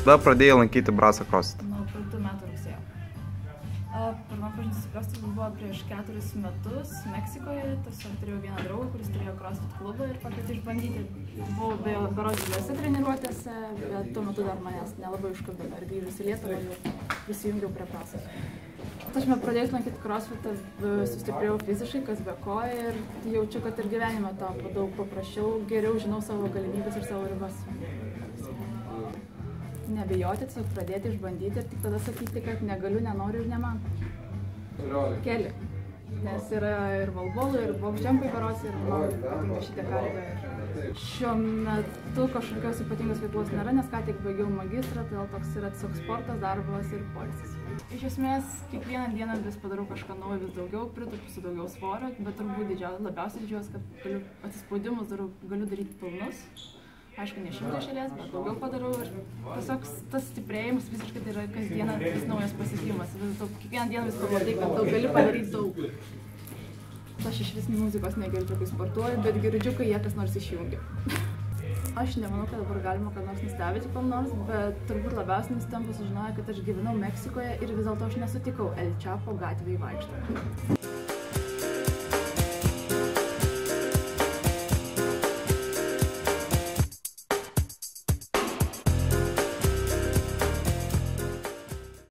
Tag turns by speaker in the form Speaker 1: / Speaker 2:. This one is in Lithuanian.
Speaker 1: Kada pradėjai lankyti Brasą CrossFitą?
Speaker 2: Nuo praeitų metų rugsėjo. Pirma pažintis su CrossFitu buvo prieš 4 metus Meksikoje. Tiesiog turėjau vieną draugą, kuris turėjo CrossFit klubą ir pakvietė išbandyti. Buvau berods dideliuose treniruotėse, bet tuo metu dar manęs nelabai užkabino ir grįžus į Lietuvą ir prisijungiau prie Brasos. Aš pradėjus lankyti CrossFitą, sustiprėjau fiziškai, kas be ko, ir jaučiu, kad ir gyvenime tapo daug paprasčiau, geriau žinau savo galimybės ir savo ribas. Nebijoti, tiesiog pradėti išbandyti ir tik tada sakyti, kad negaliu, nenoriu ir ne man. Keli. Nes yra ir valbolų, ir boksdžempai berods, ir man patinka šitie kardio. Šiuo metu kažkokios ypatingos veiklos nėra, nes ką tik baigiau magistrą, todėl toks yra tiesiog sportas, darbas ir poilsis. Iš esmės, kiekvieną dieną vis padarau kažką naujo, vis daugiau, pritūpiu su daugiau svorio, bet turbūt labiausiai didžiuojas, kad atsispaudimus galiu daryti pilnus. Aišku, ne 100 iš eilės, bet daugiau padarau ir tiesiog tas stiprėjimas visiškai tai yra kasdieną vis naujas pasiekimas. Kiekvieną dieną vis pamatai, kad daug gali padaryti daug. Aš iš vis muzikos negirdžiu, kai sportuoju, bet girdžiu, kai jie kas nors išjungia. Aš nemanau, kad dabar galima ką nors nustebinti kam nors, bet turbūt labiausiai nustembu sužinoję, kad aš gyvenau Meksikoje ir vis dėlto aš nesutikau El Chapo gatvėje vaikštant.